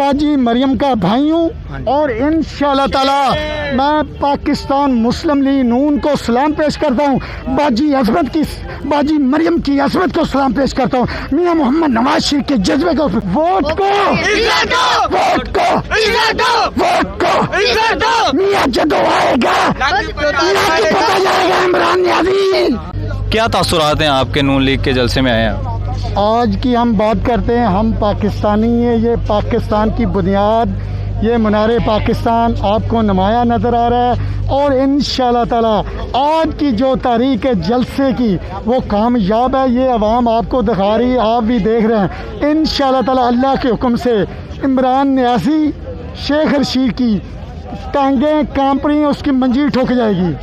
बाजी मरियम का भाई हूँ और इंशाअल्लाह ताला मैं पाकिस्तान मुस्लिम लीग नून को सलाम पेश करता हूँ। बाजी मरियम की अजमत को सलाम पेश करता हूँ। मियां मोहम्मद नवाज शरीफ के जज्बे को वोट को मियां जदों आएगा पता जाएगा इमरान न्याजी। क्या तासुरात हैं आपके नून लीग के जलसे में आए हैं? आज की हम बात करते हैं, हम पाकिस्तानी हैं, ये पाकिस्तान की बुनियाद, ये मुनारे पाकिस्तान आपको नुमाया नज़र आ रहा है और इंशाअल्लाह ताला आज की जो तारीख है जलसे की वो कामयाब है। ये अवाम आपको दिखा रही है, आप भी देख रहे हैं। इंशाअल्लाह ताला अल्लाह के हुक्म से इमरान न्यासी शेख रशीद की टांगें कांप रही हैं, उसकी मंजीर ठुक जाएगी।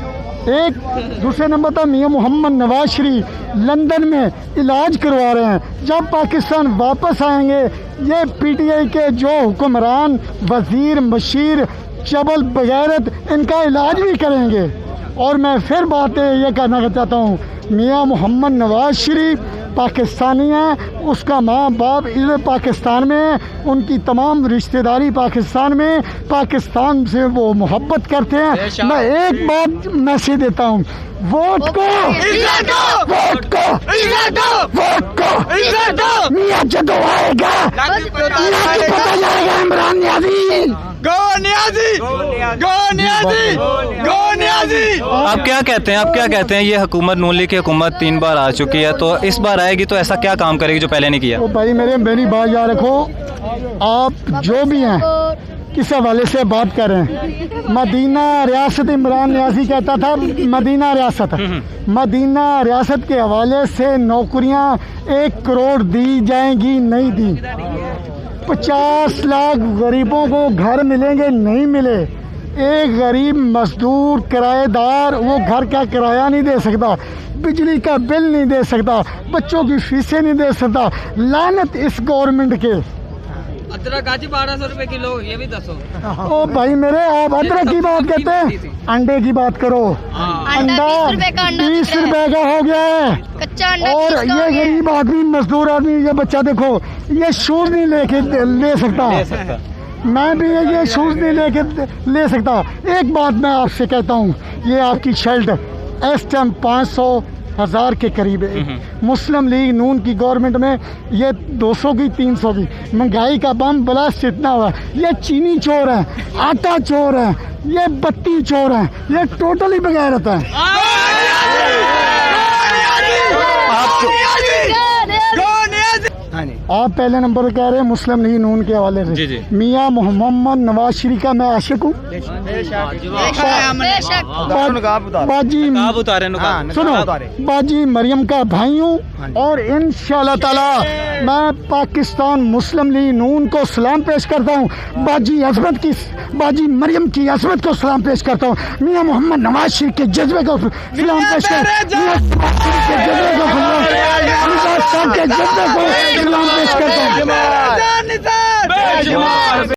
एक दूसरे नंबर पर मियां मोहम्मद नवाज शरीफ लंदन में इलाज करवा रहे हैं। जब पाकिस्तान वापस आएंगे ये पीटीआई के जो हुक्मरान वजीर मशीर चबल बगैरत इनका इलाज भी करेंगे। और मैं फिर बात ये कहना चाहता हूँ, मियां मोहम्मद नवाज शरीफ पाकिस्तानी हैं, उसका माँ बाप इधर पाकिस्तान में है, उनकी तमाम रिश्तेदारी पाकिस्तान में, पाकिस्तान से वो मोहब्बत करते हैं। मैं एक बात मैसेज देता हूँ, वोट को मियां जदों आएगा पता जाएगा इमरान न्याजी। आप क्या कहते हैं ये हुकूमत नून लीग की हुकूमत 3 बार आ चुकी है, तो इस बार आएगी तो ऐसा क्या काम करेगी जो पहले नहीं किया? तो भाई मेरी बात याद रखो, आप जो भी हैं किस हवाले से बात कर रहे हैं। मदीना रियासत इमरान न्याजी कहता था, मदीना रियासत के हवाले से नौकरियां 1 करोड़ दी जाएंगी, नहीं दी। 50 लाख गरीबों को घर मिलेंगे, नहीं मिले। एक गरीब मजदूर किराएदार वो घर का किराया नहीं दे सकता, बिजली का बिल नहीं दे सकता, बच्चों की फीसें नहीं दे सकता। लानत इस गवर्नमेंट के। अदरक आज 1200 रुपए किलो, ये भी दसो। ओ भाई मेरे, आप अदरक की बात करते हैं, अंडे की बात करो। अंडा 20 रुपए का हो गया है कच्चा अंडा। और ये गरीब आदमी मजदूर आदमी, ये बच्चा देखो ये शूज नहीं ले सकता। मैं भी ये शूज नहीं ले सकता। एक बात मैं आपसे कहता हूँ, ये आपकी शर्ट इस टाइम 500,000 के करीब है। मुस्लिम लीग नून की गवर्नमेंट में ये 200 की 300 की। महंगाई का बम ब्लास्ट इतना हुआ है। ये चीनी चोर है, आटा चोर है, ये बत्ती चोर है, ये टोटली बगैरत है। आप पहले नंबर पर कह रहे हैं मुस्लिम लीग नून के हवाले से। मियां मोहम्मद नवाज शरीफ का मैं आशिक हूँ। बाजी मरियम का भाई हूँ और इंशाअल्लाह ताला मैं पाकिस्तान मुस्लिम लीग नून को सलाम पेश करता हूँ। बाजी मरियम की अजमत को सलाम पेश करता हूँ। मियां मोहम्मद नवाज शरीफ के जज्बे को सलाम पेश करता हूँ।